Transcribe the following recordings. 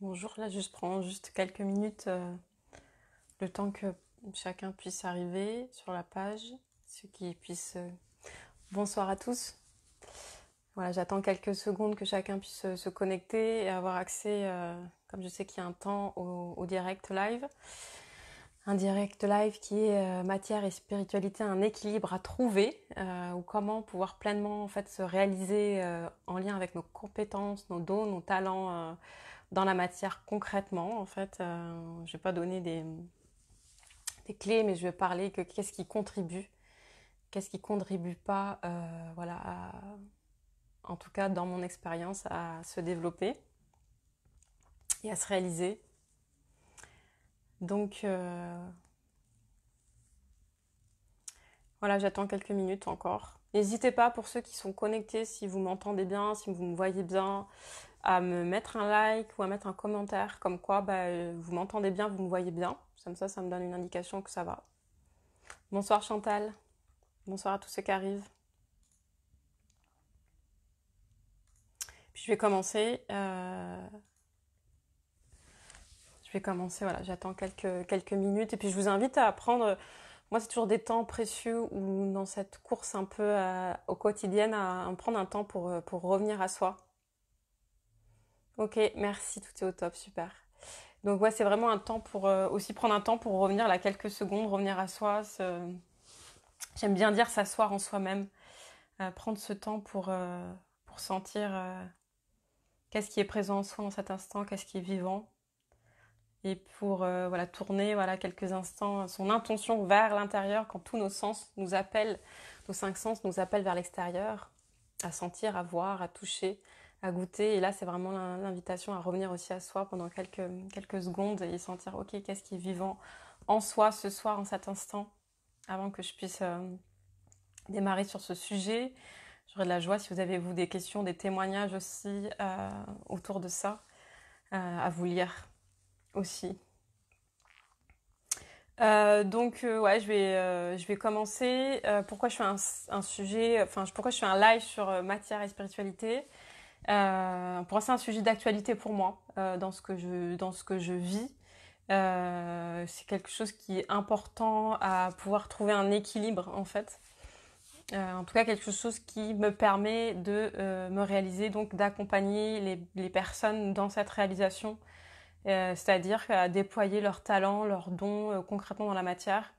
Bonjour, là je prends juste quelques minutes, le temps que chacun puisse arriver sur la page, ceux qui puissent... Bonsoir à tous. Voilà, j'attends quelques secondes que chacun puisse se connecter et avoir accès, comme je sais qu'il y a un temps, au direct live. Un direct live qui est matière et spiritualité, un équilibre à trouver, ou comment pouvoir pleinement en fait se réaliser en lien avec nos compétences, nos dons, nos talents dans la matière concrètement. En fait, je vais pas donner des clés, mais je vais parler que qu'est-ce qui contribue pas, voilà, en tout cas dans mon expérience, à se développer et à se réaliser. Donc voilà, j'attends quelques minutes encore. N'hésitez pas, pour ceux qui sont connectés, si vous m'entendez bien, si vous me voyez bien, à me mettre un like ou à mettre un commentaire comme quoi vous m'entendez bien, vous me voyez bien. Comme ça me donne une indication que ça va. Bonsoir Chantal, bonsoir à tous ceux qui arrivent. Puis je vais commencer, voilà, j'attends quelques minutes et puis je vous invite à prendre, moi c'est toujours des temps précieux ou dans cette course un peu au quotidien, à prendre un temps pour revenir à soi. Ok, merci, tout est au top, super. Donc ouais, c'est vraiment un temps pour aussi prendre un temps pour revenir là, quelques secondes, revenir à soi. J'aime bien dire s'asseoir en soi-même, prendre ce temps pour sentir qu'est-ce qui est présent en soi en cet instant, qu'est-ce qui est vivant. Et pour voilà, tourner voilà, quelques instants son intention vers l'intérieur quand tous nos sens nous appellent, nos cinq sens nous appellent vers l'extérieur, à sentir, à voir, à toucher, à goûter. Et là, c'est vraiment l'invitation à revenir aussi à soi pendant quelques secondes et sentir, ok, qu'est-ce qui est vivant en soi ce soir, en cet instant, avant que je puisse démarrer sur ce sujet. J'aurais de la joie si vous avez, vous, des questions, des témoignages aussi autour de ça, à vous lire aussi. Ouais, je vais commencer. Pourquoi je fais un sujet, enfin pourquoi je fais un live sur matière et spiritualité. Pour moi, c'est un sujet d'actualité pour moi dans ce que je vis. C'est quelque chose qui est important à pouvoir trouver un équilibre en fait. En tout cas, quelque chose qui me permet de me réaliser, donc d'accompagner les personnes dans cette réalisation, c'est-à-dire à déployer leurs talents, leurs dons concrètement dans la matière.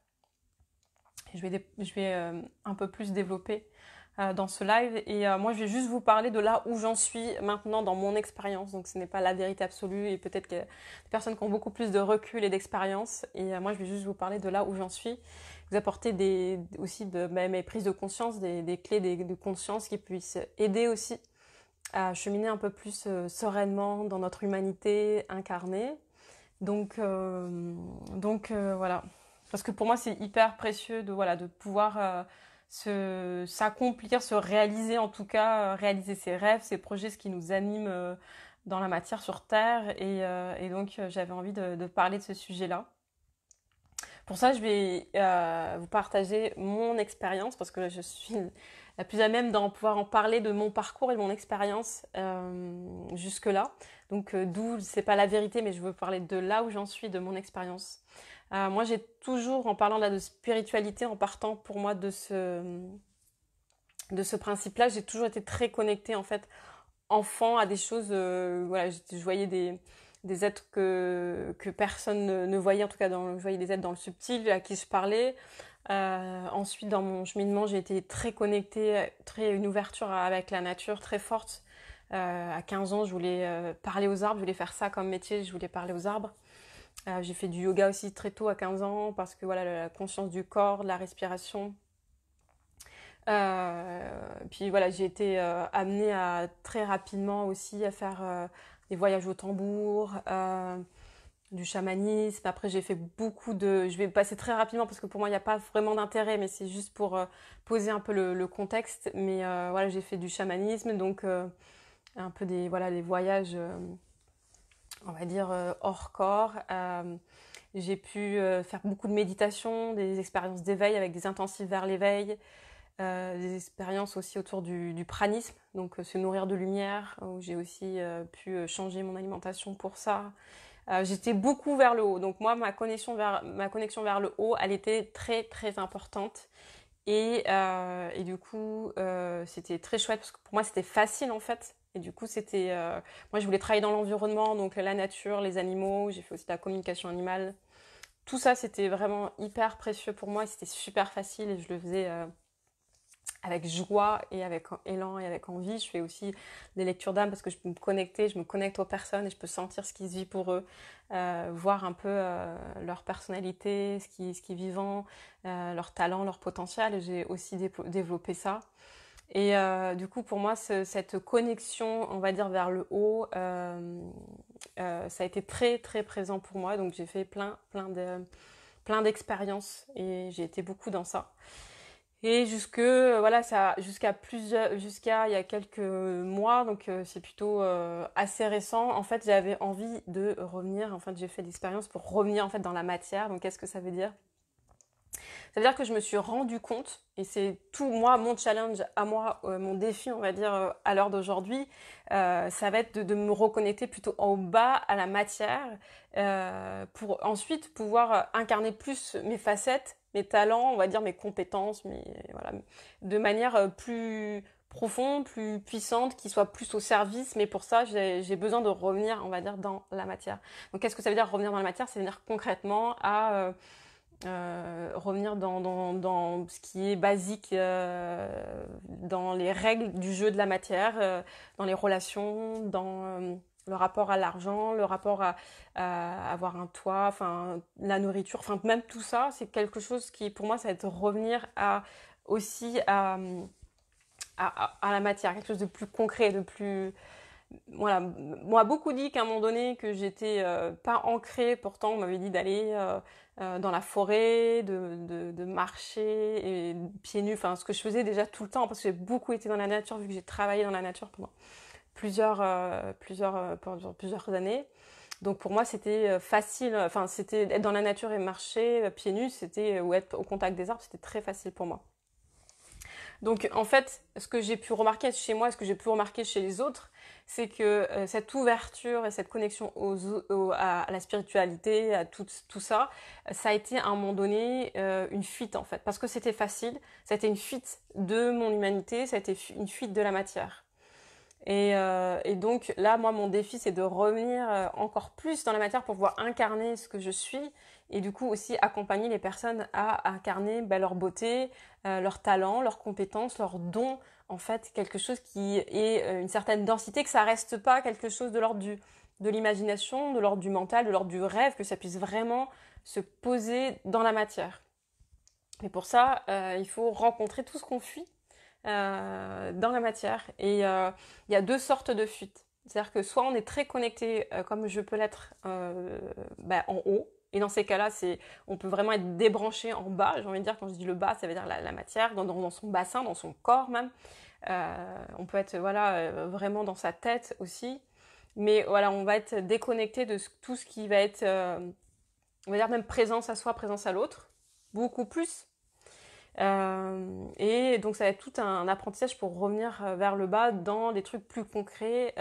Et je vais un peu plus développer dans ce live. Et moi, je vais juste vous parler de là où j'en suis maintenant dans mon expérience. Donc, ce n'est pas la vérité absolue et peut-être qu'il y a des personnes qui ont beaucoup plus de recul et d'expérience. Et moi, je vais juste vous parler de là où j'en suis. Vous apporter aussi de mes prises de conscience, des clés de conscience qui puissent aider aussi à cheminer un peu plus sereinement dans notre humanité incarnée. Voilà. Parce que pour moi, c'est hyper précieux de pouvoir s'accomplir, se réaliser, en tout cas, réaliser ses rêves, ses projets, ce qui nous anime dans la matière sur Terre. Et donc, j'avais envie de parler de ce sujet-là. Pour ça, je vais vous partager mon expérience parce que je suis la plus à même d'en pouvoir en parler de mon parcours et de mon expérience jusque-là. Donc, d'où, c'est pas la vérité, mais je veux parler de là où j'en suis, de mon expérience. Moi, j'ai toujours, en parlant là de spiritualité, en partant pour moi de ce principe-là, j'ai toujours été très connectée en fait, enfant, à des choses. Voilà, je voyais des êtres que personne ne voyait, en tout cas, je voyais des êtres dans le subtil à qui je parlais. Ensuite, dans mon cheminement, j'ai été très connectée, une ouverture avec la nature très forte. À 15 ans, je voulais parler aux arbres, je voulais faire ça comme métier, je voulais parler aux arbres. J'ai fait du yoga aussi très tôt à 15 ans parce que voilà, la conscience du corps, de la respiration. Puis voilà, j'ai été amenée à très rapidement aussi à faire des voyages au tambour, du chamanisme. Après, j'ai fait beaucoup de... Je vais passer très rapidement parce que pour moi, il n'y a pas vraiment d'intérêt, mais c'est juste pour poser un peu le contexte. Mais voilà, j'ai fait du chamanisme, donc un peu des voyages, on va dire, hors corps. J'ai pu faire beaucoup de méditation, des expériences d'éveil avec des intensifs vers l'éveil. des expériences aussi autour du pranisme, donc se nourrir de lumière, où j'ai aussi pu changer mon alimentation pour ça. J'étais beaucoup vers le haut, donc moi ma connexion vers le haut, elle était très très importante. Et du coup, c'était très chouette parce que pour moi, c'était facile en fait. Et du coup, moi, je voulais travailler dans l'environnement, donc la nature, les animaux. J'ai fait aussi de la communication animale. Tout ça, c'était vraiment hyper précieux pour moi et c'était super facile et je le faisais avec joie et avec élan et avec envie. Je fais aussi des lectures d'âme parce que je peux je me connecte aux personnes et je peux sentir ce qui se vit pour eux, voir un peu leur personnalité, ce qui est vivant, leur talent, leur potentiel. Et j'ai aussi développé ça. Et du coup, pour moi, cette connexion, on va dire, vers le haut, ça a été très, très présent pour moi. Donc, j'ai fait plein d'expériences et j'ai été beaucoup dans ça. Et jusqu'à il y a quelques mois, donc c'est plutôt assez récent. En fait, j'avais envie de revenir. En fait, j'ai fait l'expérience pour revenir en fait dans la matière. Donc, qu'est-ce que ça veut dire? Ça veut dire que je me suis rendu compte, et c'est tout moi, mon challenge à moi, mon défi, on va dire, à l'heure d'aujourd'hui, ça va être de me reconnecter plutôt en bas à la matière, pour ensuite pouvoir incarner plus mes facettes, mes talents, on va dire mes compétences, voilà, de manière plus profonde, plus puissante, qui soit plus au service, mais pour ça, j'ai besoin de revenir, on va dire, dans la matière. Donc, qu'est-ce que ça veut dire revenir dans la matière? C'est venir concrètement à revenir dans ce qui est basique, dans les règles du jeu de la matière, dans les relations, dans le rapport à l'argent, le rapport à avoir un toit, enfin la nourriture, enfin même tout ça, c'est quelque chose qui pour moi ça va être revenir aussi à la matière, quelque chose de plus concret, de plus voilà, on m'a beaucoup dit qu'à un moment donné que j'étais pas ancrée, pourtant on m'avait dit d'aller dans la forêt, de marcher et pieds nus, enfin ce que je faisais déjà tout le temps parce que j'ai beaucoup été dans la nature vu que j'ai travaillé dans la nature pendant pendant plusieurs années. Donc pour moi c'était facile, enfin c'était être dans la nature et marcher pieds nus, c'était ou être au contact des arbres, c'était très facile pour moi. Donc en fait, ce que j'ai pu remarquer chez moi, ce que j'ai pu remarquer chez les autres, c'est que cette ouverture et cette connexion à la spiritualité, à tout ça, ça a été à un moment donné une fuite en fait. Parce que c'était facile, ça a été une fuite de mon humanité, ça a été une fuite de la matière. Et donc là, moi, mon défi, c'est de revenir encore plus dans la matière pour pouvoir incarner ce que je suis et du coup aussi accompagner les personnes à incarner leur beauté, leur talent, leurs compétences, leurs dons, en fait, quelque chose qui ait une certaine densité, que ça reste pas quelque chose de l'ordre de l'imagination, de l'ordre du mental, de l'ordre du rêve, que ça puisse vraiment se poser dans la matière. Et pour ça, il faut rencontrer tout ce qu'on fuit dans la matière. Et il y a deux sortes de fuites. C'est-à-dire que soit on est très connecté, comme je peux l'être en haut, et dans ces cas-là, on peut vraiment être débranché en bas. J'ai envie de dire, quand je dis le bas, ça veut dire la matière, dans son bassin, dans son corps même. On peut être vraiment dans sa tête aussi. Mais voilà, on va être déconnecté de tout ce qui va être, on va dire même présence à soi, présence à l'autre. Beaucoup plus. Et donc ça va être tout un apprentissage pour revenir vers le bas dans des trucs plus concrets,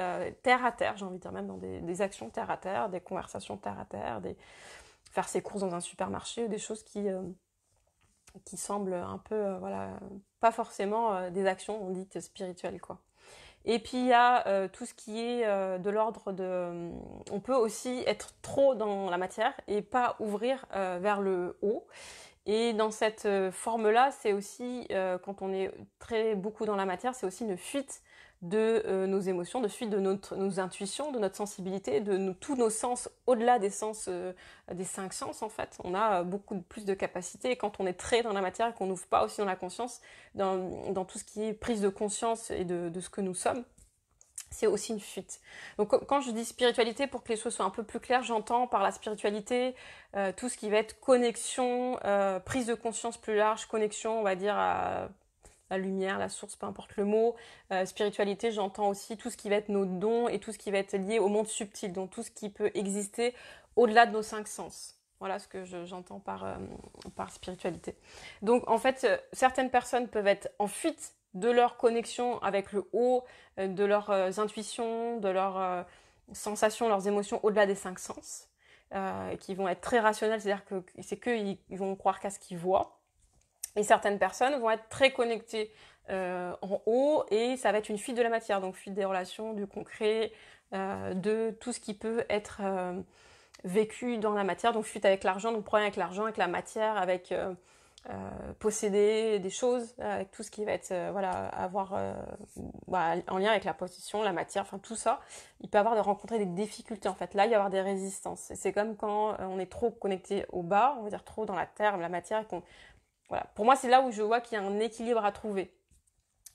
terre à terre, j'ai envie de dire même dans des actions terre à terre, des conversations terre à terre, faire ses courses dans un supermarché ou des choses qui semblent un peu, pas forcément des actions, on dit spirituelles quoi. Et puis il y a tout ce qui est de l'ordre de... On peut aussi être trop dans la matière et pas ouvrir vers le haut. Et dans cette forme-là, c'est aussi, quand on est beaucoup dans la matière, c'est aussi une fuite de nos émotions, de fuite de nos intuitions, de notre sensibilité, tous nos sens, au-delà des sens, des cinq sens en fait. On a beaucoup plus de capacités et quand on est très dans la matière et qu'on n'ouvre pas aussi dans la conscience, dans tout ce qui est prise de conscience et de ce que nous sommes, c'est aussi une fuite. Donc quand je dis spiritualité, pour que les choses soient un peu plus claires, j'entends par la spiritualité tout ce qui va être connexion, prise de conscience plus large, connexion, on va dire, à la lumière, la source, peu importe le mot. Spiritualité, j'entends aussi tout ce qui va être nos dons et tout ce qui va être lié au monde subtil, donc tout ce qui peut exister au-delà de nos cinq sens. Voilà ce que j'entends par spiritualité. Donc en fait, certaines personnes peuvent être en fuite de leur connexion avec le haut, de leurs intuitions, de leurs sensations, leurs émotions au-delà des cinq sens, qui vont être très rationnels, c'est-à-dire que c'est qu'ils vont croire qu'à ce qu'ils voient. Et certaines personnes vont être très connectées en haut et ça va être une fuite de la matière, donc fuite des relations, du concret, de tout ce qui peut être vécu dans la matière, donc fuite avec l'argent, donc problème avec l'argent, avec la matière, avec posséder des choses, avec tout ce qui va être voilà, avoir en lien avec la possession, la matière, enfin tout ça, il peut avoir de rencontrer des difficultés en fait. Là, il y avoir des résistances. Et c'est comme quand on est trop connecté au bas, on va dire trop dans la terre, la matière, et qu'on voilà. Pour moi, c'est là où je vois qu'il y a un équilibre à trouver.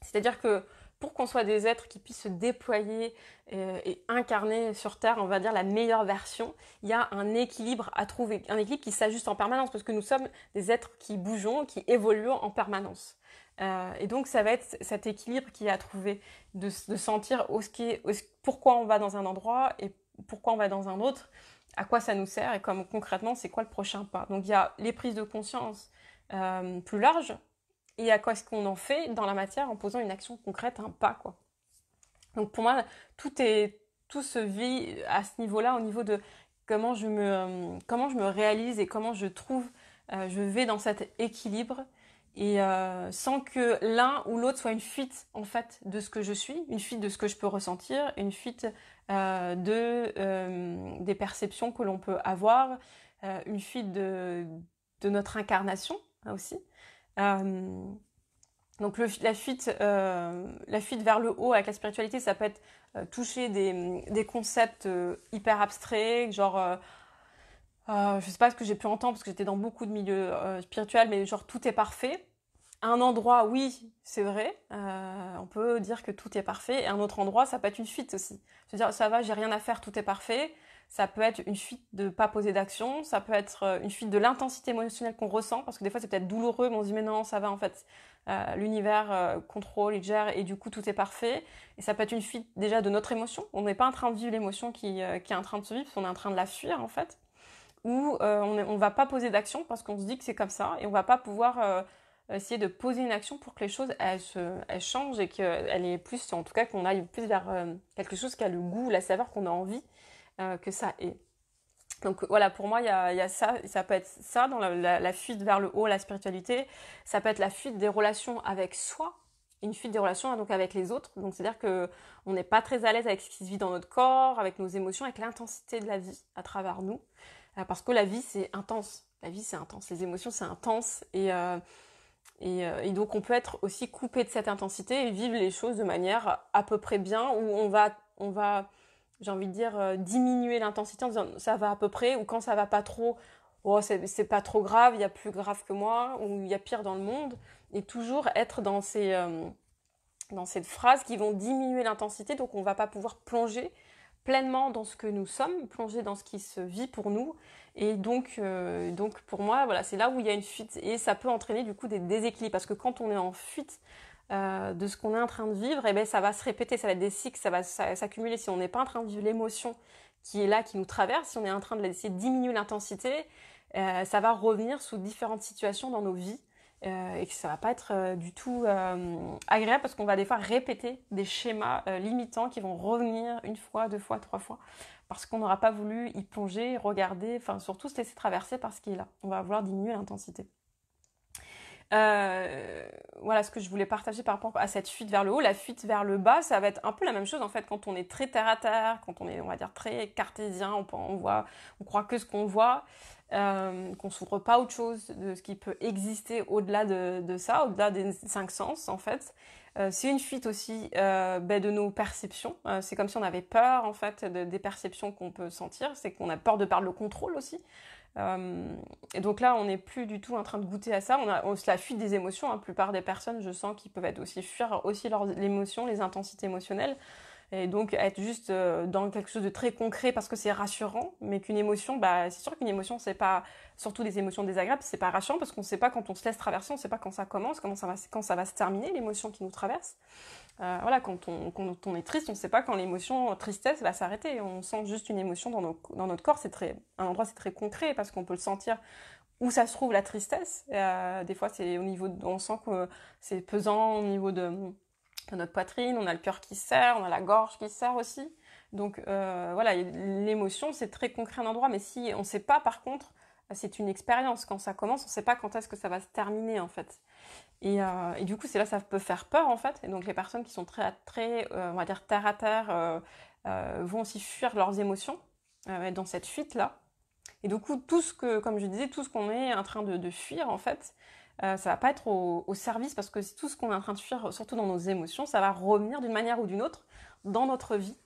C'est-à-dire que pour qu'on soit des êtres qui puissent se déployer et incarner sur Terre, on va dire, la meilleure version, il y a un équilibre à trouver. Un équilibre qui s'ajuste en permanence, parce que nous sommes des êtres qui bougeons, qui évoluons en permanence. Et donc, ça va être cet équilibre qui est à trouver, de sentir pourquoi on va dans un endroit et pourquoi on va dans un autre, à quoi ça nous sert et comme concrètement, c'est quoi le prochain pas. Donc, il y a les prises de conscience plus large et à quoi est-ce qu'on en fait dans la matière en posant une action concrète, un pas quoi. Donc pour moi tout se vit à ce niveau-là, au niveau de comment je me réalise et comment je vais dans cet équilibre et sans que l'un ou l'autre soit une fuite en fait de ce que je suis, une fuite de ce que je peux ressentir, une fuite des perceptions que l'on peut avoir, une fuite de notre incarnation aussi. Donc la fuite vers le haut avec la spiritualité, ça peut être toucher des concepts hyper abstraits, genre je sais pas ce que j'ai pu entendre parce que j'étais dans beaucoup de milieux spirituels, mais genre tout est parfait. À un endroit, oui, c'est vrai, on peut dire que tout est parfait, et à un autre endroit, ça peut être une fuite aussi. C'est-à-dire, ça va, j'ai rien à faire, tout est parfait. Ça peut être une fuite de pas poser d'action, ça peut être une fuite de l'intensité émotionnelle qu'on ressent, parce que des fois c'est peut-être douloureux, mais on se dit mais non, ça va en fait, l'univers contrôle, il gère, et du coup tout est parfait. Et ça peut être une fuite déjà de notre émotion, on n'est pas en train de vivre l'émotion qui est en train de se vivre, on est en train de la fuir en fait. Ou on va pas poser d'action parce qu'on se dit que c'est comme ça, et on va pas pouvoir essayer de poser une action pour que les choses elles changent et qu'elle est plus, en tout cas qu'on aille plus vers quelque chose qui a le goût, la saveur qu'on a envie que ça est. Donc voilà, pour moi, il y a ça peut être ça dans la fuite vers le haut, la spiritualité. Ça peut être la fuite des relations avec soi, une fuite des relations donc avec les autres. Donc c'est-à-dire que on n'est pas très à l'aise avec ce qui se vit dans notre corps, avec nos émotions, avec l'intensité de la vie à travers nous, parce que la vie c'est intense. La vie c'est intense, les émotions c'est intense et donc on peut être aussi coupé de cette intensité et vivre les choses de manière à peu près bien, où on va j'ai envie de dire, diminuer l'intensité en disant ça va à peu près, ou quand ça va pas trop, oh, c'est pas trop grave, il y a plus grave que moi, ou il y a pire dans le monde, et toujours être dans cette phrase qui vont diminuer l'intensité, donc on va pas pouvoir plonger pleinement dans ce que nous sommes, plonger dans ce qui se vit pour nous, et donc pour moi, voilà, c'est là où il y a une fuite, et ça peut entraîner du coup des déséquilibres, parce que quand on est en fuite, de ce qu'on est en train de vivre, et ben ça va se répéter, ça va être des cycles, ça va s'accumuler. Si on n'est pas en train de vivre l'émotion qui est là, qui nous traverse, si on est en train d'essayer de diminuer l'intensité, ça va revenir sous différentes situations dans nos vies et que ça va pas être du tout agréable, parce qu'on va des fois répéter des schémas limitants qui vont revenir une fois, deux fois, trois fois, parce qu'on n'aura pas voulu y plonger, regarder, enfin surtout se laisser traverser par ce qui est là. On va vouloir diminuer l'intensité. Voilà ce que je voulais partager par rapport à cette fuite vers le haut. La fuite vers le bas, ça va être un peu la même chose en fait quand on est très terre à terre, quand on est, on va dire, très cartésien, on croit que ce qu'on voit, qu'on s'ouvre pas autre chose de ce qui peut exister au-delà de ça, au-delà des cinq sens en fait. C'est une fuite aussi de nos perceptions. C'est comme si on avait peur en fait des perceptions qu'on peut sentir. C'est qu'on a peur de perdre le contrôle aussi. Et donc là, on n'est plus du tout en train de goûter à ça. On se la fuite des émotions. La plupart des personnes, je sens, qui peuvent être aussi fuir aussi l'émotion, les intensités émotionnelles. Et donc être juste dans quelque chose de très concret parce que c'est rassurant, mais qu'une émotion, c'est sûr qu'une émotion, c'est pas, surtout des émotions désagréables, c'est pas rassurant parce qu'on sait pas quand on se laisse traverser, on sait pas quand ça commence, quand ça va se terminer, l'émotion qui nous traverse. Voilà, quand on est triste, on ne sait pas quand l'émotion tristesse va s'arrêter. On sent juste une émotion dans notre corps. Un endroit, c'est très concret parce qu'on peut le sentir où ça se trouve la tristesse. Des fois, c'est on sent que c'est pesant au niveau de notre poitrine. On a le cœur qui se serre, on a la gorge qui se serre aussi. Donc voilà, l'émotion, c'est très concret un endroit. Mais si on ne sait pas, par contre, c'est une expérience. Quand ça commence, on ne sait pas quand est-ce que ça va se terminer en fait. Et du coup, c'est là ça peut faire peur en fait. Et donc les personnes qui sont très on va dire terre à terre vont aussi fuir leurs émotions dans cette fuite là. Et du coup, comme je disais, tout ce qu'on est en train de fuir en fait, ça va pas être au service parce que tout ce qu'on est en train de fuir, surtout dans nos émotions, ça va revenir d'une manière ou d'une autre dans notre vie.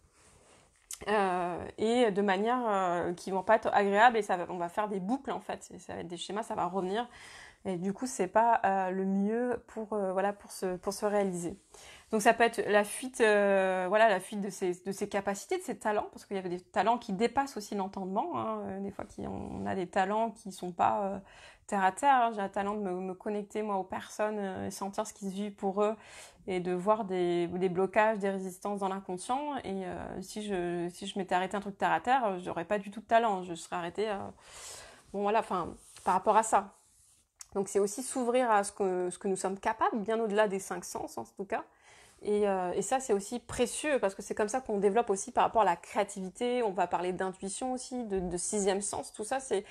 Et de manière qui vont pas être agréables et on va faire des boucles en fait. Et ça va être des schémas, ça va revenir. Et du coup, c'est pas le mieux voilà, pour se réaliser. Donc ça peut être la fuite, voilà, la fuite de ses capacités, de ses talents, parce qu'il y avait des talents qui dépassent aussi l'entendement. Hein. Des fois, on a des talents qui sont pas terre à terre. Hein. J'ai un talent de me connecter moi aux personnes et sentir ce qui se vit pour eux et de voir des blocages, des résistances dans l'inconscient. Et si je m'étais arrêté un truc terre à terre, j'aurais pas du tout de talent. Je serais arrêtée, bon voilà, enfin par rapport à ça. Donc c'est aussi s'ouvrir à ce que nous sommes capables, bien au-delà des 5 sens en tout cas. Et ça, c'est aussi précieux parce que c'est comme ça qu'on développe aussi par rapport à la créativité. On va parler d'intuition aussi, de sixième sens. Tout ça, c'est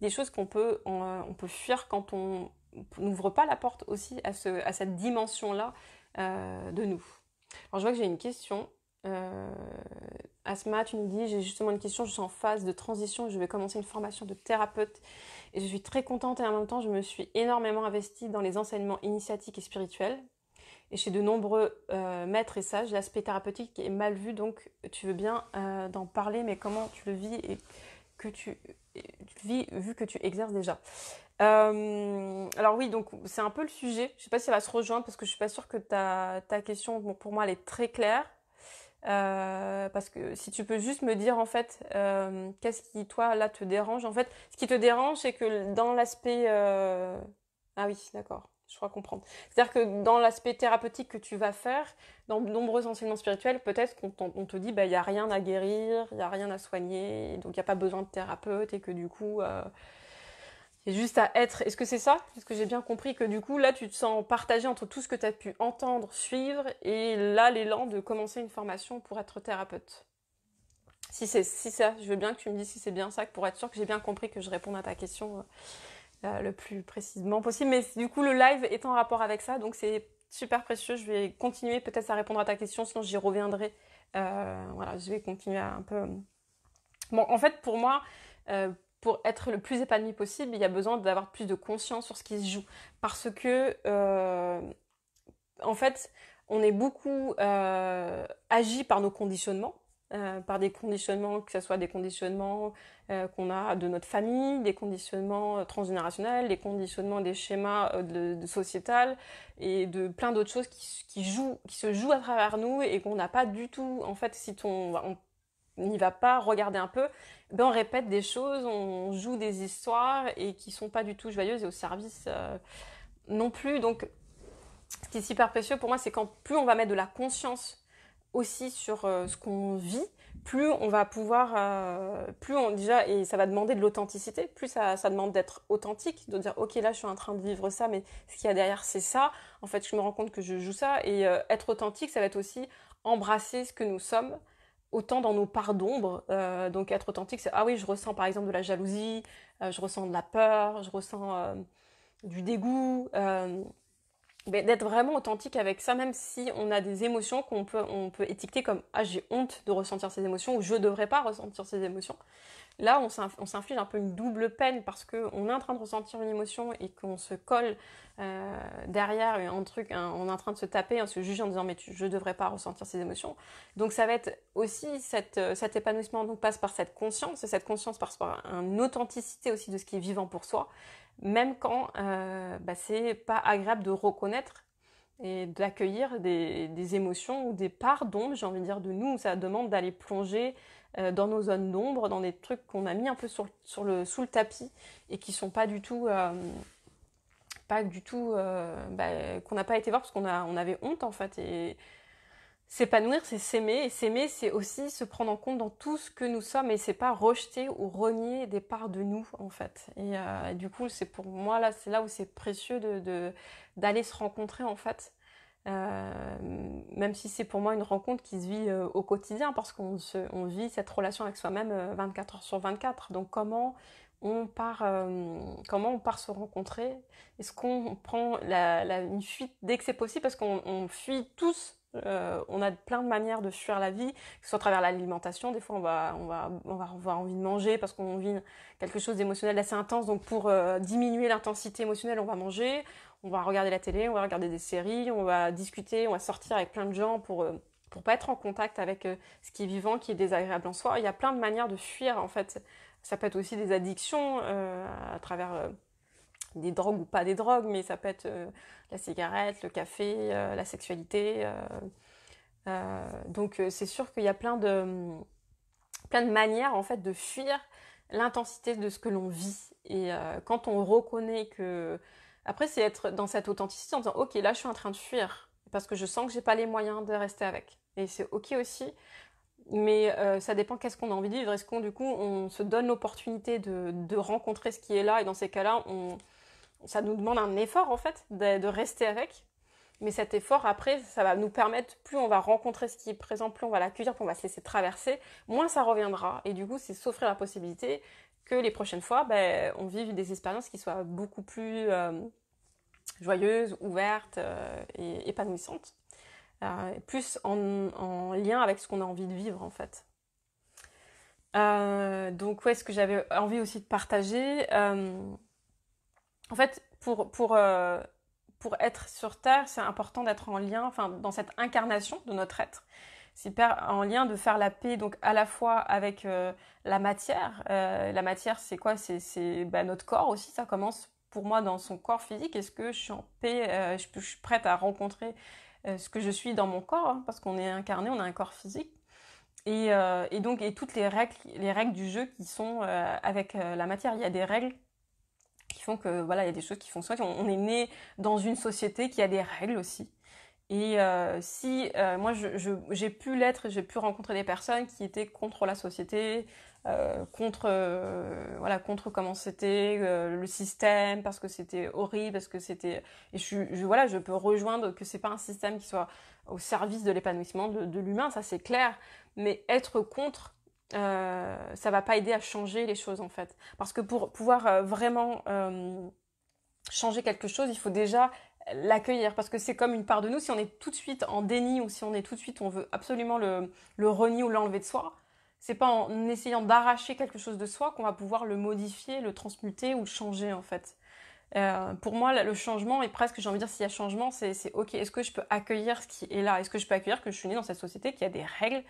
des choses on peut fuir quand on n'ouvre pas la porte aussi à cette dimension-là de nous. Alors, je vois que j'ai une question. Asma, tu nous dis, j'ai justement une question, je suis en phase de transition, je vais commencer une formation de thérapeute et je suis très contente et en même temps, je me suis énormément investie dans les enseignements initiatiques et spirituels. Et chez de nombreux maîtres et sages, l'aspect thérapeutique est mal vu, donc tu veux bien d'en parler, mais comment tu le vis et que tu vis vu que tu exerces déjà. Alors oui, donc c'est un peu le sujet. Je ne sais pas si ça va se rejoindre parce que je ne suis pas sûre que ta question, bon, pour moi, elle est très claire. Parce que si tu peux juste me dire en fait qu'est-ce qui toi là te dérange en fait, ce qui te dérange c'est que dans l'aspect ah oui d'accord, je crois comprendre, c'est-à-dire que dans l'aspect thérapeutique que tu vas faire dans de nombreux enseignements spirituels peut-être qu'on te dit bah il y a rien à guérir, il y a rien à soigner donc il y a pas besoin de thérapeute et que du coup c'est juste à être. Est-ce que c'est ça? Est-ce que j'ai bien compris que du coup, là, tu te sens partagé entre tout ce que tu as pu entendre, suivre, et là, l'élan de commencer une formation pour être thérapeute? Si ça, je veux bien que tu me dises si c'est bien ça, pour être sûr que j'ai bien compris que je réponde à ta question le plus précisément possible. Mais du coup, le live est en rapport avec ça, donc c'est super précieux. Je vais continuer peut-être à répondre à ta question, sinon j'y reviendrai. Voilà, je vais continuer à un peu... Bon, en fait, pour moi, pour être le plus épanoui possible, il y a besoin d'avoir plus de conscience sur ce qui se joue. Parce que, en fait, on est beaucoup agi par nos conditionnements, par des conditionnements, que ce soit des conditionnements qu'on a de notre famille, des conditionnements transgénérationnels, des conditionnements des schémas de sociétal et de plein d'autres choses qui se jouent à travers nous et qu'on n'a pas du tout, en fait, si on n'y va pas, regarder un peu, ben on répète des choses, on joue des histoires et qui sont pas du tout joyeuses et au service non plus. Donc, ce qui est super précieux pour moi, c'est quand plus on va mettre de la conscience aussi sur ce qu'on vit, plus on va pouvoir, déjà, et ça va demander de l'authenticité, plus ça demande d'être authentique, de dire ok là je suis en train de vivre ça, mais ce qu'il y a derrière c'est ça, en fait je me rends compte que je joue ça, et être authentique ça va être aussi embrasser ce que nous sommes, autant dans nos parts d'ombre, donc être authentique c'est ah oui je ressens par exemple de la jalousie, je ressens de la peur, je ressens du dégoût, d'être vraiment authentique avec ça, même si on a des émotions on peut étiqueter comme ah j'ai honte de ressentir ces émotions ou je devrais pas ressentir ces émotions. Là on s'inflige un peu une double peine parce qu'on est en train de ressentir une émotion et qu'on se colle derrière un truc, on est en train de se taper, en se jugeant en disant mais je devrais pas ressentir ces émotions. Donc ça va être aussi cet épanouissement donc passe par cette conscience, et cette conscience passe par une authenticité aussi de ce qui est vivant pour soi, même quand c'est pas agréable de reconnaître et d'accueillir des émotions ou des parts d'ombre, j'ai envie de dire, de nous. Ça demande d'aller plonger dans nos zones d'ombre, dans des trucs qu'on a mis un peu sous le tapis et qui sont pas du tout, qu'on n'a pas été voir parce on avait honte en fait. S'épanouir, c'est s'aimer, et s'aimer, c'est aussi se prendre en compte dans tout ce que nous sommes, et c'est pas rejeter ou renier des parts de nous, en fait. Et du coup, c'est pour moi, là, c'est là où c'est précieux d'aller se rencontrer, en fait. Même si c'est pour moi une rencontre qui se vit au quotidien, parce on vit cette relation avec soi-même 24 heures sur 24. Donc comment on part se rencontrer? Est-ce qu'on prend une fuite dès que c'est possible? Parce qu'on fuit tous. On a plein de manières de fuir la vie, que ce soit à travers l'alimentation. Des fois, on va avoir envie de manger parce qu'on vit quelque chose d'émotionnel assez intense. Donc, pour diminuer l'intensité émotionnelle, on va manger, on va regarder la télé, on va regarder des séries, on va discuter, on va sortir avec plein de gens pour pas être en contact avec ce qui est vivant, qui est désagréable en soi. Il y a plein de manières de fuir, en fait. Ça peut être aussi des addictions à travers des drogues ou pas des drogues, mais ça peut être la cigarette, le café, la sexualité. Donc c'est sûr qu'il y a plein de manières en fait de fuir l'intensité de ce que l'on vit. Et quand on reconnaît que... Après, c'est être dans cette authenticité en disant, ok, là je suis en train de fuir, parce que je sens que j'ai pas les moyens de rester avec. Et c'est ok aussi, mais ça dépend qu'est-ce qu'on a envie de vivre. Est-ce qu'on du coup on se donne l'opportunité de rencontrer ce qui est là, et dans ces cas-là ça nous demande un effort en fait de rester avec, mais cet effort après ça va nous permettre, plus on va rencontrer ce qui est présent, plus on va l'accueillir, plus on va se laisser traverser, moins ça reviendra. Et du coup c'est s'offrir la possibilité que les prochaines fois on vive des expériences qui soient beaucoup plus joyeuses, ouvertes et épanouissantes, plus en lien avec ce qu'on a envie de vivre en fait. Donc ouais, ce que j'avais envie aussi de partager, en fait, pour être sur Terre, c'est important d'être en lien, enfin, dans cette incarnation de notre être. C'est hyper en lien de faire la paix, donc à la fois avec la matière. La matière, c'est quoi? C'est notre corps aussi. Ça commence pour moi dans son corps physique. Est-ce que je suis en paix? Je suis prête à rencontrer ce que je suis dans mon corps, hein, parce qu'on est incarné, on a un corps physique. Et donc, toutes les règles du jeu qui sont avec la matière. Il y a des règles qui font que voilà, il y a des choses qui fonctionnent. On est né dans une société qui a des règles aussi. Et si moi j'ai pu l'être, j'ai pu rencontrer des personnes qui étaient contre la société, contre comment c'était le système, parce que c'était horrible, parce que c'était... Et voilà, je peux rejoindre que c'est pas un système qui soit au service de l'épanouissement de l'humain, ça c'est clair, mais être contre, ça va pas aider à changer les choses en fait. Parce que pour pouvoir vraiment changer quelque chose, il faut déjà l'accueillir, parce que c'est comme une part de nous. Si on est tout de suite en déni, ou si on est tout de suite, on veut absolument le renier ou l'enlever de soi, c'est pas en essayant d'arracher quelque chose de soi qu'on va pouvoir le modifier, le transmuter ou le changer en fait. Pour moi, le changement, et presque j'ai envie de dire s'il y a changement, c'est ok, est-ce que je peux accueillir ce qui est là? Est-ce que je peux accueillir que je suis née dans cette société qui a des règles,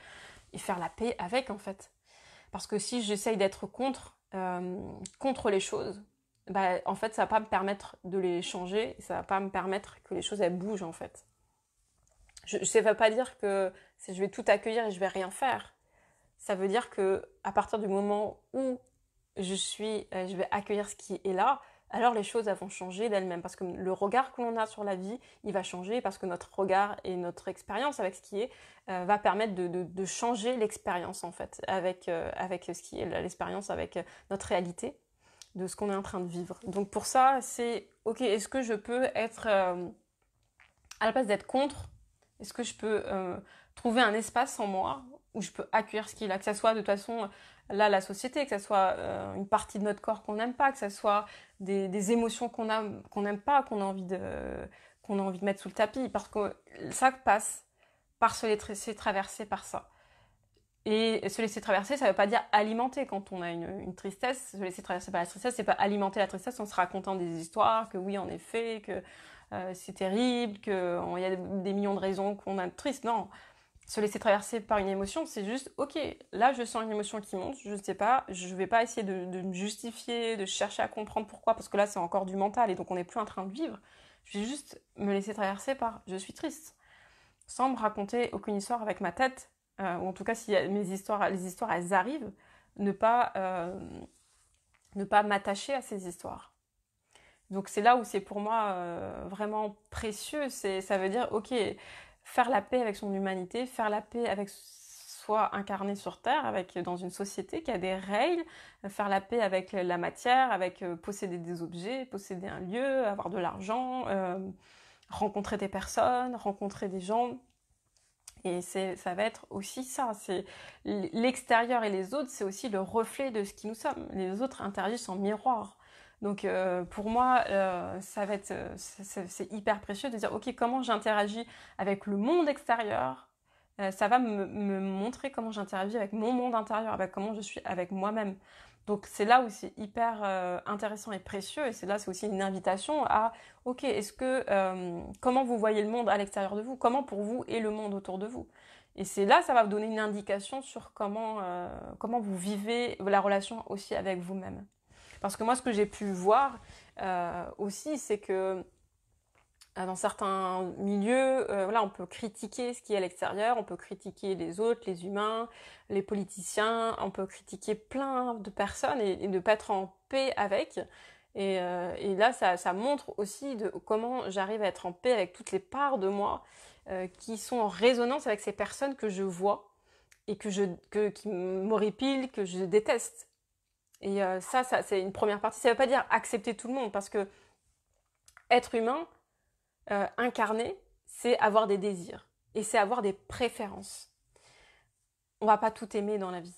et faire la paix avec en fait? Parce que si j'essaye d'être contre les choses, en fait, ça va pas me permettre de les changer, ça va pas me permettre que les choses elles bougent en fait. Ça ne veut pas dire que je vais tout accueillir et je vais rien faire. Ça veut dire que à partir du moment où je vais accueillir ce qui est là, alors les choses elles vont changer d'elles-mêmes, parce que le regard que l'on a sur la vie, il va changer, parce que notre regard et notre expérience avec ce qui est va permettre de changer l'expérience en fait, avec ce qui est l'expérience, avec notre réalité, de ce qu'on est en train de vivre. Donc pour ça, c'est ok, est-ce que je peux être à la place d'être contre, est-ce que je peux trouver un espace en moi où je peux accueillir ce qui est là, que ça soit de toute façon là la société, que ça soit une partie de notre corps qu'on n'aime pas, que ça soit des émotions qu'on n'aime pas, qu'on a envie de mettre sous le tapis, parce que ça passe par se laisser traverser par ça. Et se laisser traverser, ça ne veut pas dire alimenter. Quand on a une tristesse, se laisser traverser par la tristesse, c'est pas alimenter la tristesse en se racontant des histoires, que oui, en effet, que c'est terrible, qu'il y a des millions de raisons qu'on a de triste. Non, se laisser traverser par une émotion, c'est juste, ok, là je sens une émotion qui monte, je sais pas, je vais pas essayer de me justifier, de chercher à comprendre pourquoi, parce que là c'est encore du mental et donc on n'est plus en train de vivre. Je vais juste me laisser traverser par je suis triste, sans me raconter aucune histoire avec ma tête, ou en tout cas si les histoires elles arrivent, ne pas, ne pas m'attacher à ces histoires. Donc c'est là où c'est pour moi vraiment précieux, ça veut dire ok, faire la paix avec son humanité, faire la paix avec soi incarné sur Terre, dans une société qui a des règles, faire la paix avec la matière, avec posséder des objets, posséder un lieu, avoir de l'argent, rencontrer des personnes, rencontrer des gens. Et ça va être aussi ça. C'est l'extérieur et les autres, c'est aussi le reflet de ce qui nous sommes. Les autres interagissent en miroir. Donc pour moi, ça va être, c'est hyper précieux de dire, ok, comment j'interagis avec le monde extérieur. Ça va me montrer comment j'interagis avec mon monde intérieur, avec comment je suis avec moi-même. Donc c'est là où c'est hyper intéressant et précieux, et c'est aussi une invitation à, ok, comment vous voyez le monde à l'extérieur de vous, comment pour vous est le monde autour de vous. Et c'est là, ça va vous donner une indication sur comment vous vivez la relation aussi avec vous-même. Parce que moi, ce que j'ai pu voir aussi, c'est que dans certains milieux, on peut critiquer ce qui est à l'extérieur, on peut critiquer les autres, les humains, les politiciens, on peut critiquer plein de personnes et ne pas être en paix avec. Et là, ça montre aussi comment j'arrive à être en paix avec toutes les parts de moi qui sont en résonance avec ces personnes que je vois et qui m'horripilent, que je déteste. Et ça, c'est une première partie. Ça ne veut pas dire accepter tout le monde, parce que être humain, incarner, c'est avoir des désirs et c'est avoir des préférences. On va pas tout aimer dans la vie.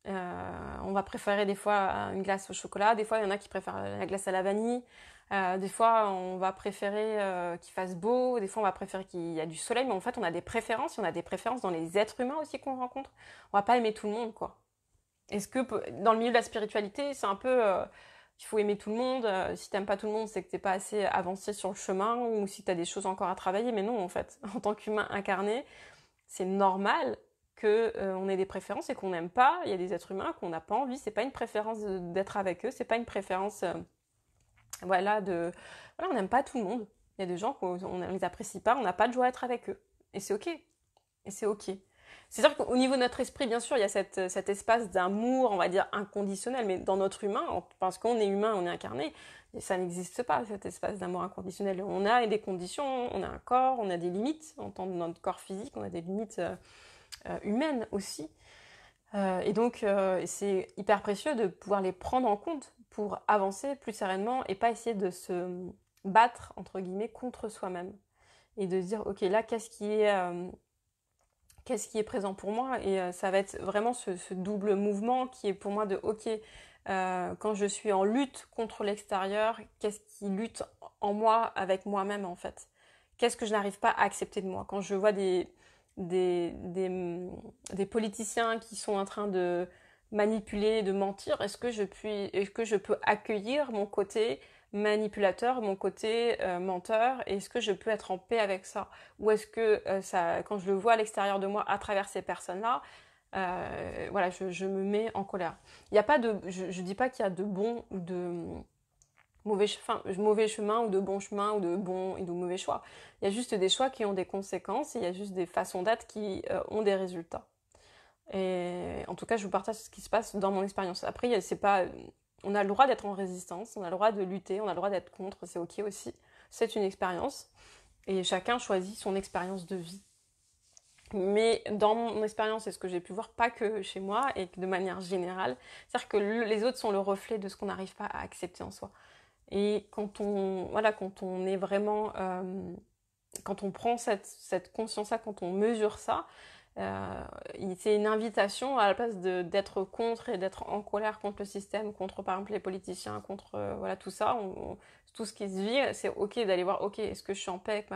On va préférer des fois une glace au chocolat, des fois il y en a qui préfèrent la glace à la vanille, des fois on va préférer qu'il fasse beau, des fois on va préférer qu'il y a du soleil, mais en fait on a des préférences, et on a des préférences dans les êtres humains aussi qu'on rencontre. On va pas aimer tout le monde, quoi. Est-ce que dans le milieu de la spiritualité, c'est un peu il faut aimer tout le monde. Si t'aimes pas tout le monde, c'est que t'es pas assez avancé sur le chemin, ou si t'as des choses encore à travailler. Mais non, en fait, en tant qu'humain incarné, c'est normal que on ait des préférences et qu'on n'aime pas. Il y a des êtres humains qu'on n'a pas envie. C'est pas une préférence d'être avec eux. C'est pas une préférence, on n'aime pas tout le monde. Il y a des gens qu'on ne les apprécie pas. On n'a pas de joie à être avec eux. Et c'est ok. Et c'est ok. C'est sûr qu'au niveau de notre esprit, bien sûr, il y a cet espace d'amour, on va dire, inconditionnel. Mais dans notre humain, parce qu'on est humain, on est incarné, ça n'existe pas, cet espace d'amour inconditionnel. On a des conditions, on a un corps, on a des limites en tant que notre corps physique, on a des limites humaines aussi. Et donc, c'est hyper précieux de pouvoir les prendre en compte pour avancer plus sereinement et pas essayer de se battre, entre guillemets, contre soi-même. Et de se dire, ok, là, qu'est-ce qui est présent pour moi, et ça va être vraiment ce double mouvement qui est pour moi de ok, quand je suis en lutte contre l'extérieur, qu'est-ce qui lutte en moi avec moi-même, en fait, qu'est-ce que je n'arrive pas à accepter de moi quand je vois des politiciens qui sont en train de manipuler, de mentir. Est-ce que je peux accueillir mon côté manipulateur, mon côté menteur, et est-ce que je peux être en paix avec ça? Ou est-ce que quand je le vois à l'extérieur de moi à travers ces personnes-là, je me mets en colère. Il y a pas je dis pas qu'il y a de bon ou de mauvais chemin, ou de bon chemin, ou de bon et de mauvais choix. Il y a juste des choix qui ont des conséquences, et il y a juste des façons d'être qui ont des résultats. Et en tout cas, je vous partage ce qui se passe dans mon expérience. Après, c'est pas, on a le droit d'être en résistance, on a le droit de lutter, on a le droit d'être contre, c'est ok aussi. C'est une expérience, et chacun choisit son expérience de vie. Mais dans mon expérience, et ce que j'ai pu voir, pas que chez moi, et de manière générale, c'est-à-dire que les autres sont le reflet de ce qu'on n'arrive pas à accepter en soi. Et quand on est vraiment, quand on prend cette conscience-là, quand on mesure ça, c'est une invitation à la place d'être contre et d'être en colère contre le système, contre par exemple les politiciens, contre tout ça, tout ce qui se vit. C'est ok d'aller voir, ok, est-ce que je suis en paix avec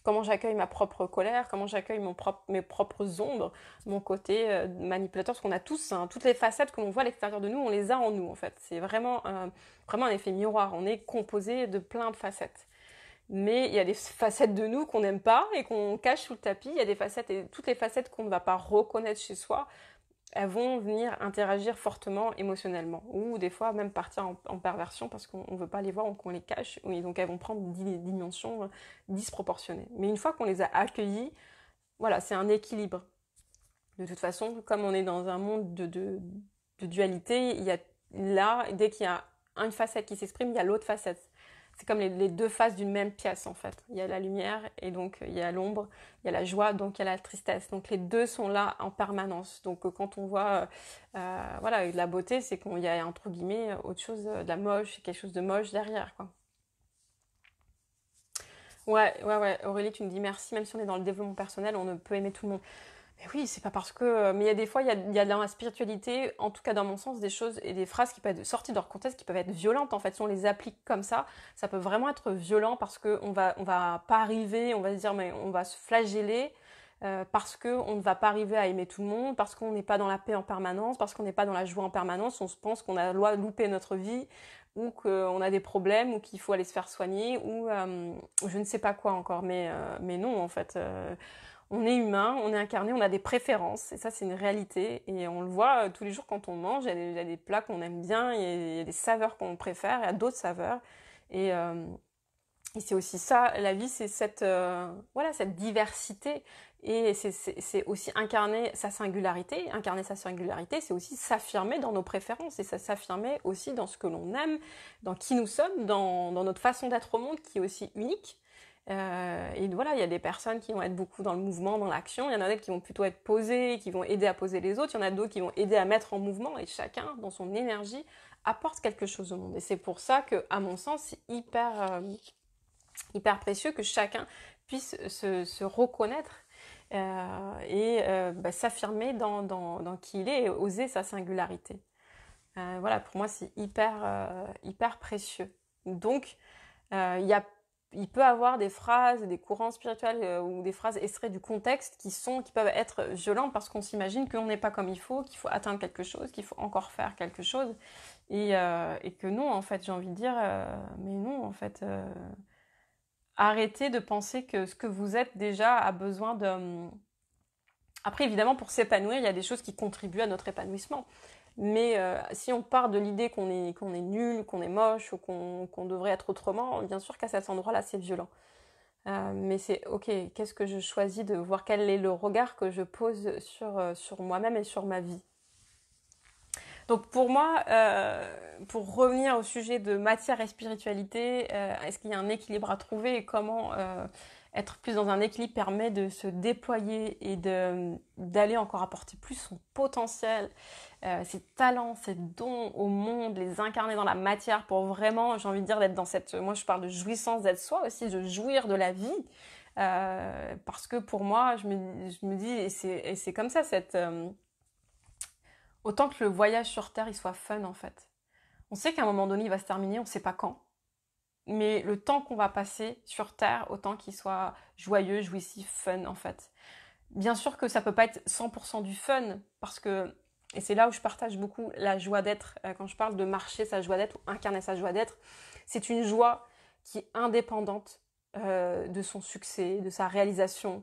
comment j'accueille ma propre colère, comment j'accueille mes propres ombres, mon côté manipulateur, parce qu'on a tous, hein, toutes les facettes que l'on voit à l'extérieur de nous, on les a en nous en fait. C'est vraiment un effet miroir, on est composé de plein de facettes. Mais il y a des facettes de nous qu'on n'aime pas et qu'on cache sous le tapis. Il y a des facettes, et toutes les facettes qu'on ne va pas reconnaître chez soi, elles vont venir interagir fortement émotionnellement. Ou des fois même partir en perversion parce qu'on ne veut pas les voir ou qu'on les cache. Et donc elles vont prendre des dimensions disproportionnées. Mais une fois qu'on les a accueillies, voilà, c'est un équilibre. De toute façon, comme on est dans un monde de dualité, il y a là, dès qu'il y a une facette qui s'exprime, il y a l'autre facette. c'est comme les deux faces d'une même pièce en fait. Il y a la lumière et donc il y a l'ombre, il y a la joie, donc il y a la tristesse. Donc les deux sont là en permanence. Donc quand on voit voilà, de la beauté, c'est qu'il y a entre guillemets autre chose, de la moche, quelque chose de moche derrière, quoi. Ouais, ouais, ouais. Aurélie, tu me dis merci, même si on est dans le développement personnel, on ne peut aimer tout le monde. Mais oui, c'est pas parce que. Mais il y a des fois, il y a dans la spiritualité, en tout cas dans mon sens, des choses et des phrases qui peuvent être sorties de leur contexte, qui peuvent être violentes. En fait, si on les applique comme ça peut vraiment être violent parce qu'on va pas arriver, on va se dire, mais on va se flageller. Parce qu'on ne va pas arriver à aimer tout le monde, parce qu'on n'est pas dans la paix en permanence, parce qu'on n'est pas dans la joie en permanence, on se pense qu'on a loupé notre vie, ou qu'on a des problèmes, ou qu'il faut aller se faire soigner, ou je ne sais pas quoi encore. Mais non, en fait. On est humain, on est incarné, on a des préférences, et ça c'est une réalité, et on le voit tous les jours quand on mange, il y a des plats qu'on aime bien, il y a des saveurs qu'on préfère, il y a d'autres saveurs, et, euh, et c'est aussi ça, la vie c'est voilà, cette diversité, et c'est aussi incarner sa singularité, c'est aussi s'affirmer dans nos préférences, et ça s'affirmer aussi dans ce que l'on aime, dans qui nous sommes, dans notre façon d'être au monde qui est aussi unique. Et voilà, il y a des personnes qui vont être beaucoup dans le mouvement, dans l'action. Il y en a d'autres qui vont plutôt être posées, qui vont aider à poser les autres. Il y en a d'autres qui vont aider à mettre en mouvement. Et chacun, dans son énergie, apporte quelque chose au monde. Et c'est pour ça que, à mon sens, c'est hyper précieux que chacun puisse se reconnaître et s'affirmer dans qui il est et oser sa singularité. Voilà, pour moi, c'est hyper précieux. Donc, il peut avoir des phrases, des courants spirituels ou des phrases extraites du contexte qui peuvent être violentes parce qu'on s'imagine qu'on n'est pas comme il faut, qu'il faut atteindre quelque chose, qu'il faut encore faire quelque chose. Et que non, en fait, j'ai envie de dire, mais non, en fait, arrêtez de penser que ce que vous êtes déjà a besoin de... Après, évidemment, pour s'épanouir, il y a des choses qui contribuent à notre épanouissement. Mais si on part de l'idée qu'on est nul, qu'on est moche ou qu'on devrait être autrement, bien sûr qu'à cet endroit-là, c'est violent. Mais c'est ok, qu'est-ce que je choisis de voir, quel est le regard que je pose sur moi-même et sur ma vie. Donc pour moi, pour revenir au sujet de matière et spiritualité, est-ce qu'il y a un équilibre à trouver et comment être plus dans un équilibre permet de se déployer et d'aller encore apporter plus son potentiel, ses talents, ses dons au monde, les incarner dans la matière pour vraiment, j'ai envie de dire, d'être dans moi je parle de jouissance d'être soi aussi, de jouir de la vie. Parce que pour moi, je me dis, et c'est comme ça, autant que le voyage sur Terre il soit fun en fait. On sait qu'à un moment donné il va se terminer, on ne sait pas quand. Mais le temps qu'on va passer sur Terre, autant qu'il soit joyeux, jouissif, fun en fait. Bien sûr que ça peut pas être 100% du fun, parce que, et c'est là où je partage beaucoup la joie d'être, quand je parle de marcher sa joie d'être ou incarner sa joie d'être, c'est une joie qui est indépendante de son succès, de sa réalisation.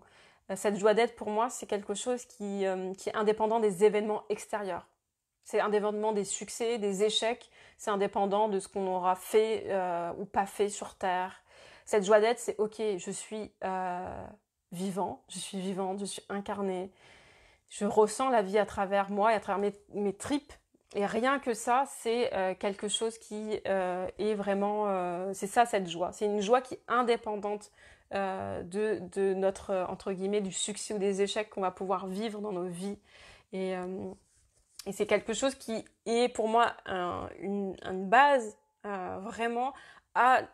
Cette joie d'être pour moi, c'est quelque chose qui est indépendant des événements extérieurs. C'est indépendant des succès, des échecs, c'est indépendant de ce qu'on aura fait ou pas fait sur Terre. Cette joie d'être, c'est ok, je suis vivant, je suis vivante, je suis incarnée, je ressens la vie à travers moi et à travers mes tripes. Et rien que ça, c'est quelque chose qui est vraiment... c'est ça cette joie. C'est une joie qui est indépendante de notre, entre guillemets, du succès ou des échecs qu'on va pouvoir vivre dans nos vies. Et, et c'est quelque chose qui est pour moi une base vraiment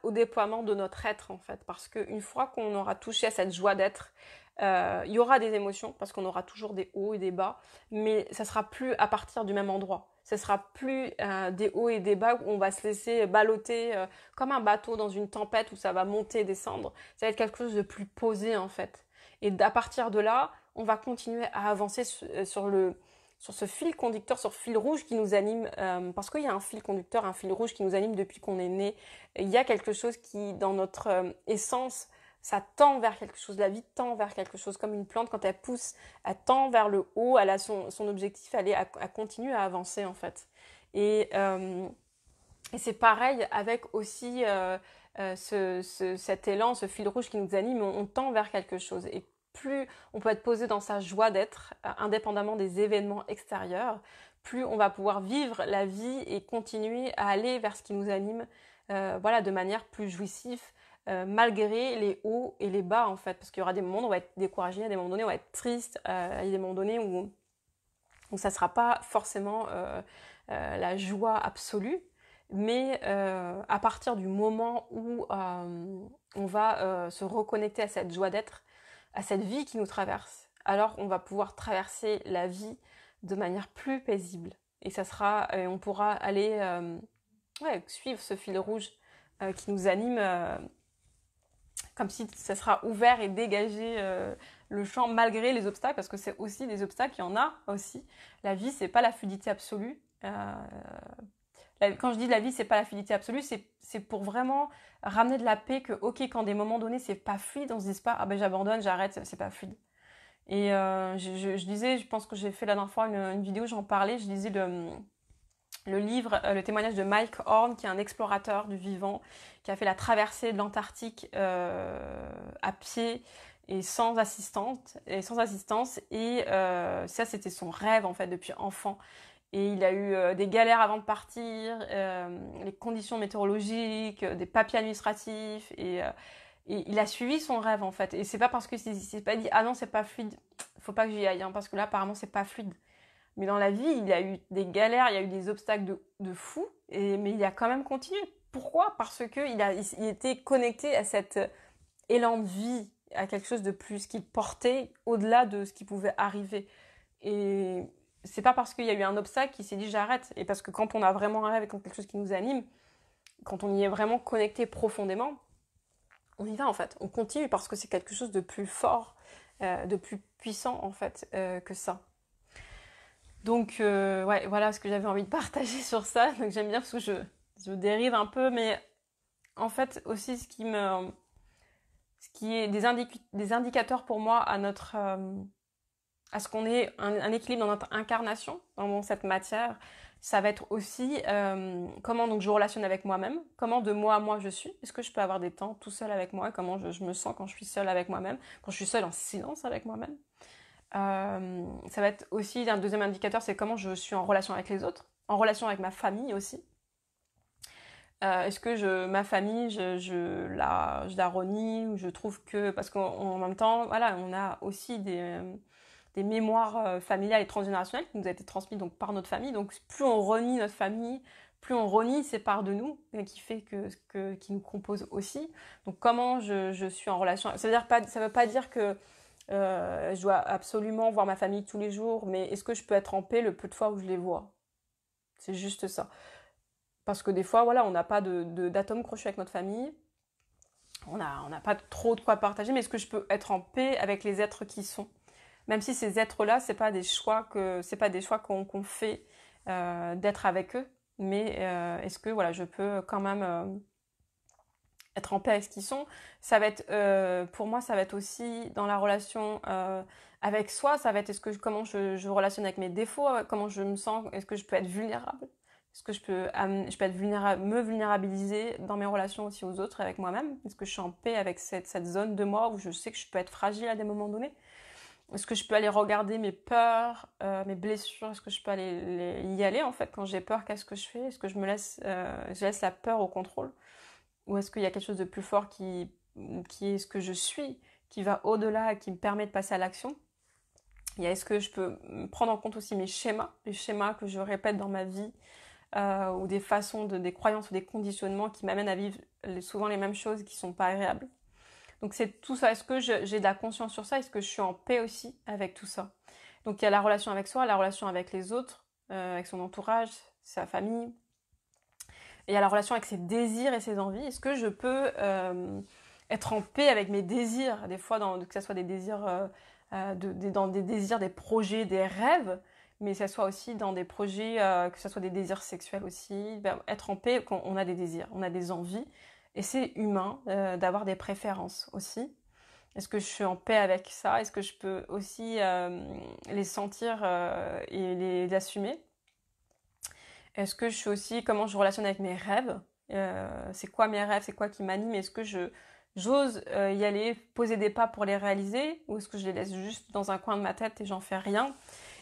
au déploiement de notre être en fait. Parce qu'une fois qu'on aura touché à cette joie d'être, il y aura des émotions parce qu'on aura toujours des hauts et des bas, mais ça sera plus à partir du même endroit. Ce sera plus des hauts et des bas où on va se laisser balloter comme un bateau dans une tempête où ça va monter et descendre. Ça va être quelque chose de plus posé en fait. Et à partir de là, on va continuer à avancer sur ce fil conducteur, sur ce fil rouge qui nous anime, parce qu'il y a un fil conducteur, un fil rouge qui nous anime depuis qu'on est né. Il y a quelque chose qui, dans notre essence, ça tend vers quelque chose. La vie tend vers quelque chose, comme une plante, quand elle pousse, elle tend vers le haut, elle a son objectif, elle continue à avancer en fait. Et c'est pareil avec aussi cet élan, ce fil rouge qui nous anime, on tend vers quelque chose. Et plus on peut être posé dans sa joie d'être, indépendamment des événements extérieurs, plus on va pouvoir vivre la vie et continuer à aller vers ce qui nous anime voilà, de manière plus jouissive, malgré les hauts et les bas en fait, parce qu'il y aura des moments où on va être découragé, à des moments donnés on va être triste, il y a des moments donnés où ça ne sera pas forcément la joie absolue, mais à partir du moment où on va se reconnecter à cette joie d'être, à cette vie qui nous traverse, alors on va pouvoir traverser la vie de manière plus paisible. Et on pourra aller suivre ce fil rouge qui nous anime, comme si ça sera ouvert et dégagé le champ malgré les obstacles, parce que c'est aussi des obstacles, il y en a aussi. La vie, c'est pas la fluidité absolue. Quand je dis la vie, c'est pas la fluidité absolue, c'est pour vraiment ramener de la paix que, ok, quand des moments donnés, c'est pas fluide, on se dise pas, ah ben j'abandonne, j'arrête, c'est pas fluide. Et je disais, je pense que j'ai fait la dernière fois une vidéo, j'en parlais, je disais le livre, le témoignage de Mike Horn, qui est un explorateur du vivant, qui a fait la traversée de l'Antarctique à pied et sans assistance. Et ça, c'était son rêve, en fait, depuis enfant. Et il a eu des galères avant de partir, les conditions météorologiques, des papiers administratifs, et il a suivi son rêve, en fait. Et c'est pas parce que s'est pas dit, ah non, c'est pas fluide, faut pas que j'y aille, hein, parce que là, apparemment, c'est pas fluide. Mais dans la vie, il a eu des galères, il y a eu des obstacles de fou, mais il a quand même continué. Pourquoi? Parce qu'il était connecté à cet élan de vie, à quelque chose de plus qu'il portait au-delà de ce qui pouvait arriver. Et c'est pas parce qu'il y a eu un obstacle qu'il s'est dit j'arrête. Et parce que quand on a vraiment un rêve et quand quelque chose qui nous anime, quand on y est vraiment connecté profondément, on y va en fait. On continue parce que c'est quelque chose de plus fort, de plus puissant en fait que ça. Donc, ouais, voilà ce que j'avais envie de partager sur ça. Donc, j'aime bien parce que je dérive un peu, mais en fait, aussi, ce qui est des indicateurs pour moi à ce qu'on ait un équilibre dans notre incarnation, dans cette matière, ça va être aussi comment donc je relationne avec moi-même, comment de moi à moi je suis, est-ce que je peux avoir des temps tout seul avec moi, comment je me sens quand je suis seule avec moi-même, quand je suis seule en silence avec moi-même. Ça va être aussi un deuxième indicateur, c'est comment je suis en relation avec les autres, en relation avec ma famille aussi. Est-ce que ma famille, je la renie ou je trouve que... Parce qu'en même temps, voilà, on a aussi des mémoires familiales et transgénérationnelles qui nous ont été transmises donc, par notre famille. Donc plus on renie notre famille, plus on renie ces parts de nous qui nous composent aussi. Donc comment je suis en relation... Ça veut pas dire que je dois absolument voir ma famille tous les jours, mais est-ce que je peux être en paix le peu de fois où je les vois? C'est juste ça. Parce que des fois, voilà, on n'a pas d'atome crochu avec notre famille, on n'a pas trop de quoi partager, mais est-ce que je peux être en paix avec les êtres qui sont? Même si ces êtres-là, c'est pas des choix qu'on fait d'être avec eux, mais est-ce que voilà, je peux quand même être en paix avec ce qu'ils sont. Ça va être, pour moi, ça va être aussi dans la relation avec soi, ça va être comment je relationne avec mes défauts, comment je me sens, est-ce que je peux être vulnérable, est-ce que je peux être vulnérable, me vulnérabiliser dans mes relations aussi aux autres et avec moi-même, est-ce que je suis en paix avec cette zone de moi où je sais que je peux être fragile à des moments donnés, est-ce que je peux aller regarder mes peurs, mes blessures, est-ce que je peux aller y aller en fait quand j'ai peur, qu'est-ce que je fais, est-ce que je laisse la peur au contrôle? Ou est-ce qu'il y a quelque chose de plus fort qui est ce que je suis, qui va au-delà et qui me permet de passer à l'action? Est-ce que je peux prendre en compte aussi les schémas que je répète dans ma vie, ou des façons, des croyances ou des conditionnements qui m'amènent à vivre souvent les mêmes choses qui ne sont pas agréables. Donc c'est tout ça. Est-ce que j'ai de la conscience sur ça? Est-ce que je suis en paix aussi avec tout ça? Donc il y a la relation avec soi, la relation avec les autres, avec son entourage, sa famille. Et il y a la relation avec ses désirs et ses envies. Est-ce que je peux être en paix avec mes désirs? Des fois, que ce soit des désirs, dans des désirs, des projets, des rêves, mais que ce soit aussi dans des projets, que ce soit des désirs sexuels aussi. Être en paix quand on a des désirs, on a des envies. Et c'est humain d'avoir des préférences aussi. Est-ce que je suis en paix avec ça? Est-ce que je peux aussi les sentir et les assumer? Est-ce que je suis aussi, comment je relationne avec mes rêves? C'est quoi mes rêves? C'est quoi qui m'anime? Est-ce que j'ose y aller, poser des pas pour les réaliser? Ou est-ce que je les laisse juste dans un coin de ma tête et j'en fais rien?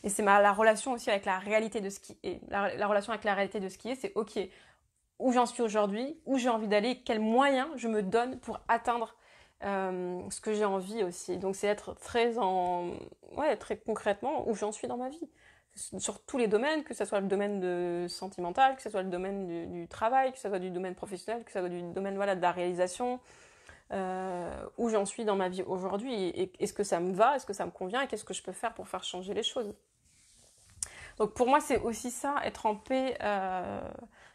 Et c'est la relation aussi avec la réalité de ce qui est. La relation avec la réalité de ce qui est, c'est ok, où j'en suis aujourd'hui, où j'ai envie d'aller, quels moyens je me donne pour atteindre ce que j'ai envie aussi. Donc c'est être très concrètement où j'en suis dans ma vie. Sur tous les domaines, que ce soit le domaine sentimental, que ce soit le domaine du travail, que ce soit du domaine professionnel, que ce soit du domaine de la réalisation, où j'en suis dans ma vie aujourd'hui, et est-ce que ça me va, est-ce que ça me convient, et qu'est-ce que je peux faire pour faire changer les choses. Donc pour moi, c'est aussi ça, être en paix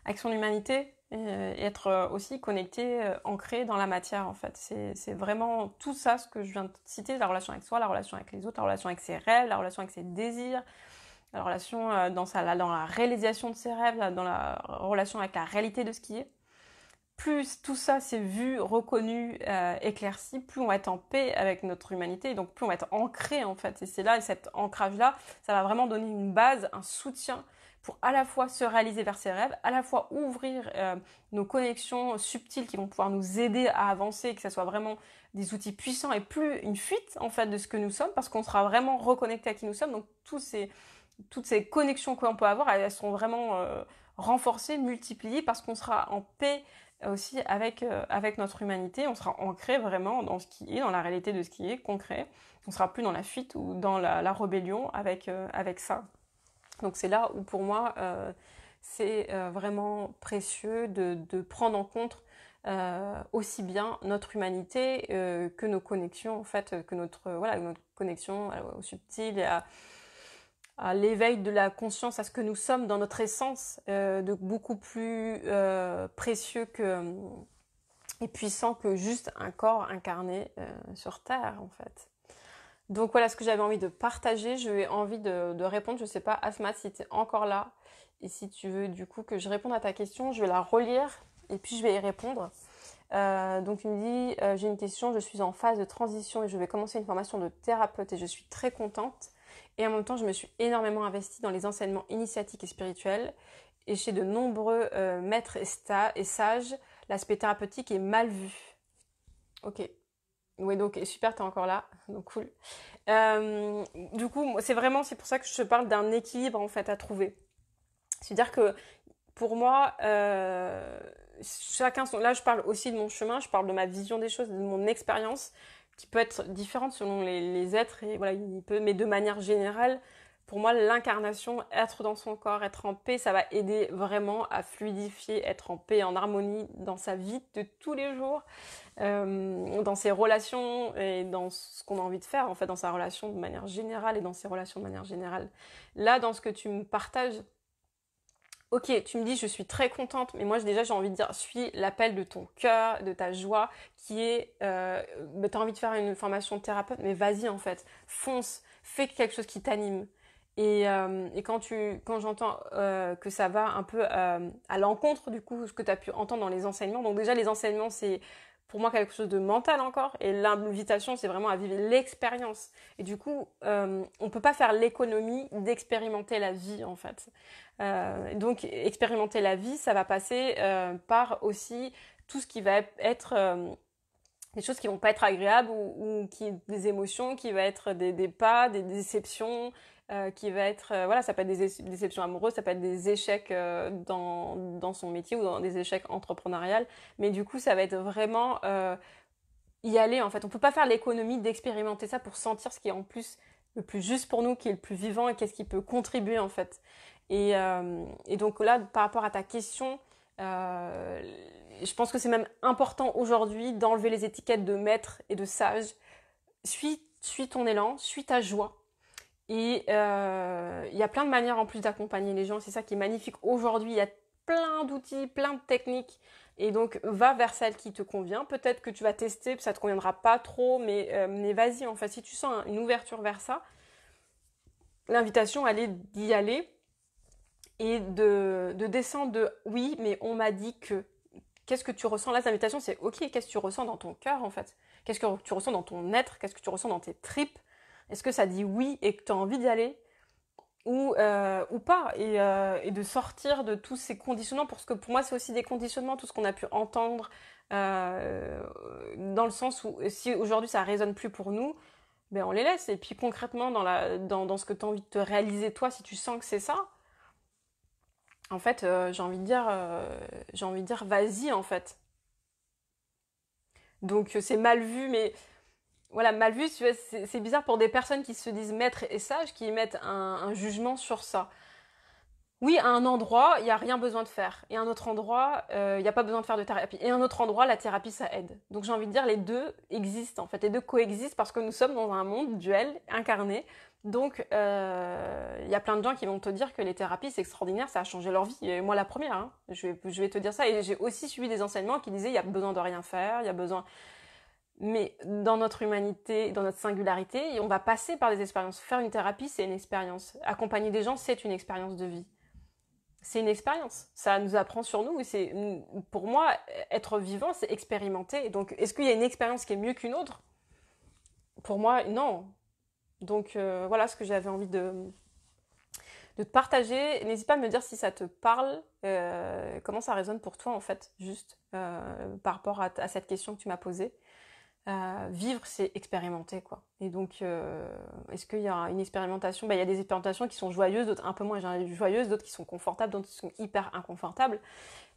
avec son humanité et être aussi connecté, ancré dans la matière en fait. C'est vraiment tout ça, ce que je viens de citer, la relation avec soi, la relation avec les autres, la relation avec ses rêves, la relation avec ses désirs, la relation dans la réalisation de ses rêves, dans la relation avec la réalité de ce qui est. Plus tout ça c'est vu, reconnu, éclairci, plus on va être en paix avec notre humanité, et donc plus on va être ancré en fait. Et c'est là, cet ancrage-là, ça va vraiment donner une base, un soutien pour à la fois se réaliser vers ses rêves, à la fois ouvrir nos connexions subtiles qui vont pouvoir nous aider à avancer, que ce soit vraiment des outils puissants et plus une fuite en fait de ce que nous sommes, parce qu'on sera vraiment reconnecté à qui nous sommes. Donc toutes ces connexions qu'on peut avoir, elles seront vraiment renforcées, multipliées, parce qu'on sera en paix aussi avec notre humanité. On sera ancré vraiment dans ce qui est, dans la réalité de ce qui est concret. On sera plus dans la fuite ou dans la rébellion avec ça. Donc c'est là où pour moi c'est vraiment précieux de prendre en compte aussi bien notre humanité que nos connexions en fait, que notre connexion au subtil et à l'éveil de la conscience, à ce que nous sommes dans notre essence, de beaucoup plus précieux et puissant que juste un corps incarné sur Terre, en fait. Donc voilà ce que j'avais envie de partager. J'ai envie de répondre. Je sais pas, Asma, si tu es encore là et si tu veux du coup que je réponde à ta question, je vais la relire et puis je vais y répondre. Donc il me dit, j'ai une question, je suis en phase de transition et je vais commencer une formation de thérapeute et je suis très contente. Et en même temps, je me suis énormément investie dans les enseignements initiatiques et spirituels. Et chez de nombreux maîtres et sages, l'aspect thérapeutique est mal vu. Ok. Oui, donc super, t'es encore là. Donc cool. Du coup, c'est pour ça que je te parle d'un équilibre en fait à trouver. C'est-à-dire que pour moi, chacun son... Là, je parle aussi de mon chemin, je parle de ma vision des choses, de mon expérience, qui peut être différente selon les êtres, et voilà, mais de manière générale, pour moi, l'incarnation, être dans son corps, être en paix, ça va aider vraiment à fluidifier, être en paix, en harmonie dans sa vie de tous les jours, dans ses relations et dans ce qu'on a envie de faire, en fait, dans sa relation de manière générale et dans ses relations de manière générale. Là, dans ce que tu me partages, ok, tu me dis je suis très contente, mais moi déjà j'ai envie de dire suis l'appel de ton cœur, de ta joie, qui est t'as envie de faire une formation de thérapeute, mais vas-y en fait, fonce, fais quelque chose qui t'anime. Et quand j'entends que ça va un peu à l'encontre du coup ce que tu as pu entendre dans les enseignements, donc déjà les enseignements c'est pour moi quelque chose de mental encore, et l'invitation c'est vraiment à vivre l'expérience. Et du coup on peut pas faire l'économie d'expérimenter la vie en fait. Donc expérimenter la vie, ça va passer par aussi tout ce qui va être des choses qui vont pas être agréables ou des émotions, qui va être des pas, des déceptions, qui va être voilà, ça peut être des déceptions amoureuses, ça peut être des échecs dans son métier ou dans des échecs entrepreneuriales, mais du coup ça va être vraiment y aller en fait. On peut pas faire l'économie d'expérimenter ça pour sentir ce qui est en plus le plus juste pour nous, qui est le plus vivant et qu'est-ce qui peut contribuer en fait. Et donc là, par rapport à ta question, je pense que c'est même important aujourd'hui d'enlever les étiquettes de maître et de sage. Suis ton élan, suis ta joie. Et il y a plein de manières en plus d'accompagner les gens. C'est ça qui est magnifique aujourd'hui. Il y a plein d'outils, plein de techniques. Et donc, va vers celle qui te convient. Peut-être que tu vas tester, ça ne te conviendra pas trop, mais vas-y. En fait, si tu sens une ouverture vers ça, l'invitation, elle est d'y aller et de descendre de « oui, mais on m'a dit que ». Qu'est-ce que tu ressens? Là, l'invitation, c'est « ok, qu'est-ce que tu ressens dans ton cœur, en fait? Qu'est-ce que tu ressens dans ton être? Qu'est-ce que tu ressens dans tes tripes? Est-ce que ça dit oui et que tu as envie d'y aller ou pas, et de sortir de tous ces conditionnements, parce que pour moi c'est aussi des conditionnements, tout ce qu'on a pu entendre, dans le sens où si aujourd'hui ça résonne plus pour nous, ben on les laisse. Et puis concrètement dans ce que tu as envie de te réaliser toi, si tu sens que c'est ça, En fait, j'ai envie de dire, vas-y en fait. Donc c'est mal vu, mais voilà, mal vu, tu vois, c'est bizarre pour des personnes qui se disent maîtres et sages, qui émettent un jugement sur ça. Oui, à un endroit, il n'y a rien besoin de faire. Et à un autre endroit, il n'y a pas besoin de faire de thérapie. Et à un autre endroit, la thérapie, ça aide. Donc j'ai envie de dire, les deux existent, en fait. Les deux coexistent parce que nous sommes dans un monde duel, incarné. Donc, il y a plein de gens qui vont te dire que les thérapies, c'est extraordinaire, ça a changé leur vie. Et moi, la première, hein. Je vais te dire ça. Et j'ai aussi suivi des enseignements qui disaient, il y a besoin de rien faire, il y a besoin... Mais dans notre humanité, dans notre singularité, on va passer par des expériences. Faire une thérapie, c'est une expérience. Accompagner des gens, c'est une expérience de vie. C'est une expérience. Ça nous apprend sur nous. Et c'est, pour moi, être vivant, c'est expérimenter. Donc, est-ce qu'il y a une expérience qui est mieux qu'une autre? Pour moi, non. Donc, voilà ce que j'avais envie de te partager. N'hésite pas à me dire si ça te parle, comment ça résonne pour toi, en fait, juste par rapport à cette question que tu m'as posée. Vivre, c'est expérimenter, quoi. Et donc, est-ce qu'il y a une expérimentation? Il y a des expérimentations qui sont joyeuses, d'autres un peu moins joyeuses, d'autres qui sont confortables, d'autres qui sont hyper inconfortables.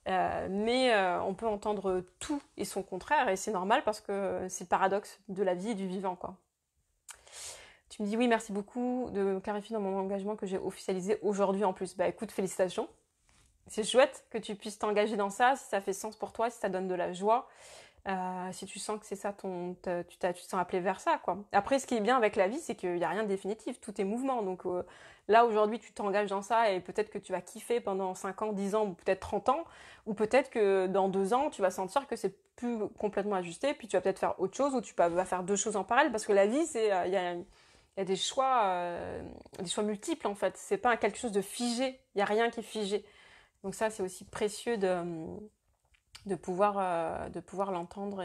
Mais on peut entendre tout et son contraire, et c'est normal parce que c'est le paradoxe de la vie et du vivant, quoi. Tu me dis oui, merci beaucoup de me clarifier dans mon engagement que j'ai officialisé aujourd'hui en plus. Bah écoute, félicitations. C'est chouette que tu puisses t'engager dans ça, si ça fait sens pour toi, si ça donne de la joie. Si tu sens que c'est ça, tu te sens appelé vers ça, quoi. Après, ce qui est bien avec la vie, c'est qu'il n'y a rien de définitif, tout est mouvement. Donc là, aujourd'hui, tu t'engages dans ça et peut-être que tu vas kiffer pendant 5 ans, 10 ans, ou peut-être 30 ans, ou peut-être que dans 2 ans, tu vas sentir que c'est plus complètement ajusté, puis tu vas peut-être faire autre chose, ou vas faire deux choses en parallèle, parce que la vie, il y a des choix multiples, en fait. C'est pas quelque chose de figé, il n'y a rien qui est figé. Donc ça, c'est aussi précieux de pouvoir l'entendre.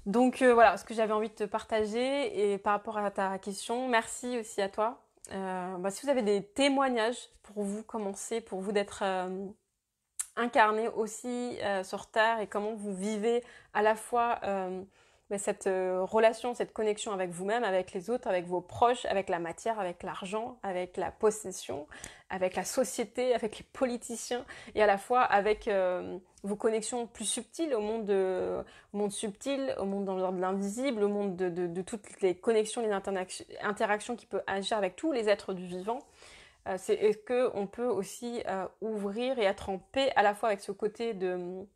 Donc voilà ce que j'avais envie de te partager. Et par rapport à ta question, merci aussi à toi. Si vous avez des témoignages pour vous, comment c'est pour vous d'être incarné aussi sur Terre et comment vous vivez à la fois cette relation, cette connexion avec vous-même, avec les autres, avec vos proches, avec la matière, avec l'argent, avec la possession, avec la société, avec les politiciens et à la fois avec vos connexions plus subtiles au monde subtil, au monde de l'invisible, au monde de toutes les connexions, les interactions qui peuvent agir avec tous les êtres du vivant. Est-ce qu'on peut aussi ouvrir et être en paix à la fois avec ce côté de...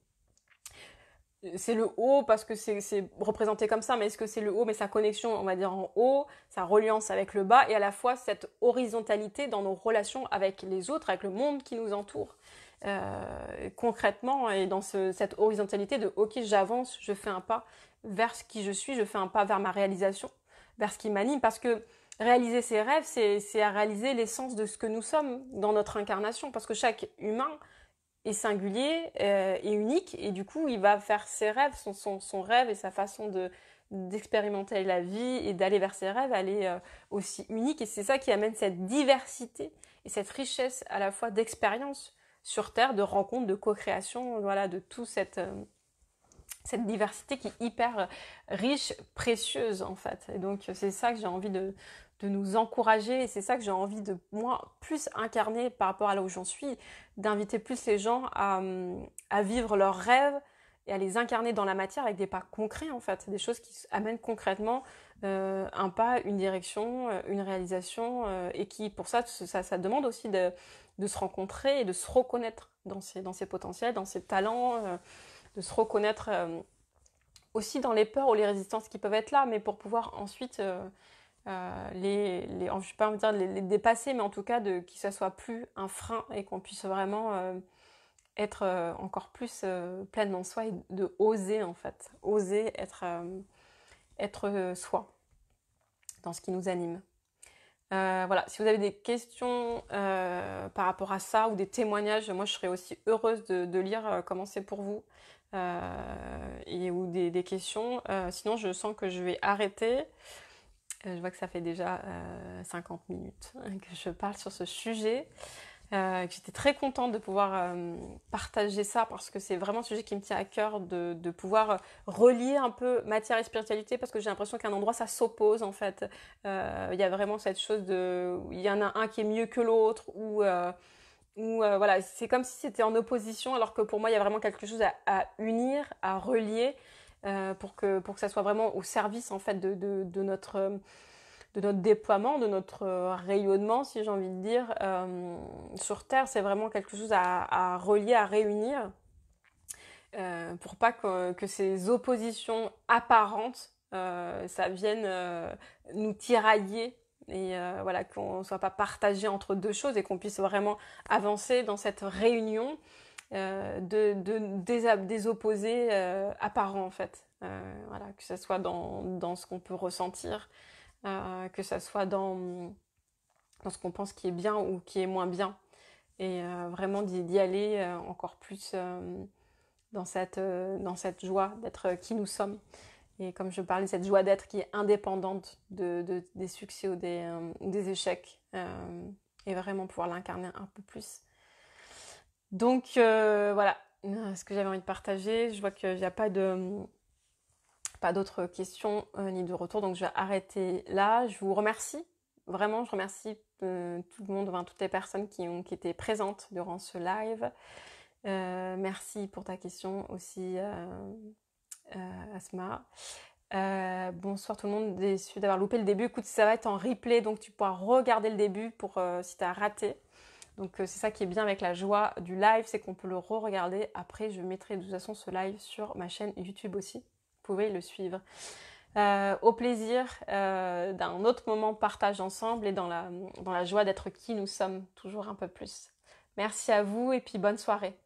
C'est le haut parce que c'est représenté comme ça, mais est-ce que c'est le haut, mais sa connexion, on va dire en haut, sa reliance avec le bas, et à la fois cette horizontalité dans nos relations avec les autres, avec le monde qui nous entoure. Concrètement, et dans cette horizontalité de ok, j'avance, je fais un pas vers ce qui je suis, je fais un pas vers ma réalisation, vers ce qui m'anime, parce que réaliser ses rêves, c'est à réaliser l'essence de ce que nous sommes dans notre incarnation, parce que chaque humain est singulier et unique, et du coup, il va faire ses rêves, son rêve et sa façon d'expérimenter la vie et d'aller vers ses rêves, elle est aussi unique, et c'est ça qui amène cette diversité et cette richesse à la fois d'expérience sur Terre, de rencontres, de co-création, voilà, de toute cette diversité qui est hyper riche, précieuse en fait. Et donc c'est ça que j'ai envie de nous encourager, et c'est ça que j'ai envie de, moi, plus incarner par rapport à là où j'en suis, d'inviter plus les gens à vivre leurs rêves et à les incarner dans la matière avec des pas concrets en fait, des choses qui amènent concrètement un pas, une direction, une réalisation, et qui pour ça, ça demande aussi de se rencontrer et de se reconnaître dans ses potentiels, dans ses talents, de se reconnaître aussi dans les peurs ou les résistances qui peuvent être là, mais pour pouvoir ensuite je ne vais pas dire les dépasser, mais en tout cas que ça soit plus un frein et qu'on puisse vraiment être encore plus pleinement soi et de oser en fait, oser être soi dans ce qui nous anime. Voilà, si vous avez des questions par rapport à ça ou des témoignages, moi je serais aussi heureuse de lire comment c'est pour vous ou des questions. Sinon, je sens que je vais arrêter. Je vois que ça fait déjà 50 minutes que je parle sur ce sujet. Que j'étais très contente de pouvoir partager ça parce que c'est vraiment un sujet qui me tient à cœur de pouvoir relier un peu matière et spiritualité, parce que j'ai l'impression qu'à un endroit ça s'oppose en fait. Il y a vraiment cette chose il y en a un qui est mieux que l'autre, ou où voilà, c'est comme si c'était en opposition, alors que pour moi, il y a vraiment quelque chose à unir, à relier, pour que ça soit vraiment au service en fait de notre déploiement, de notre rayonnement, si j'ai envie de dire. Sur Terre, c'est vraiment quelque chose à relier, à réunir, pour pas que ces oppositions apparentes, ça vienne nous tirailler et voilà, qu'on ne soit pas partagé entre deux choses et qu'on puisse vraiment avancer dans cette réunion des opposés apparents en fait. Voilà, que ce soit dans ce qu'on peut ressentir, que ce soit dans ce qu'on pense qui est bien ou qui est moins bien. Et vraiment d'y aller encore plus dans cette joie d'être qui nous sommes. Et comme je parlais, cette joie d'être qui est indépendante des succès ou des échecs. Et vraiment pouvoir l'incarner un peu plus. Donc voilà ce que j'avais envie de partager. Je vois qu'il n'y a pas d'autres questions ni de retour, donc je vais arrêter là. Je vous remercie, vraiment, je remercie tout le monde, enfin, toutes les personnes qui étaient présentes durant ce live. Merci pour ta question aussi, Asma. Bonsoir tout le monde, déçu d'avoir loupé le début. Écoute, ça va être en replay, donc tu pourras regarder le début pour si tu as raté. Donc c'est ça qui est bien avec la joie du live, c'est qu'on peut le re-regarder. Après, je mettrai de toute façon ce live sur ma chaîne YouTube aussi. Vous pouvez le suivre. Au plaisir d'un autre moment partage ensemble et dans la joie d'être qui nous sommes toujours un peu plus. Merci à vous et puis bonne soirée.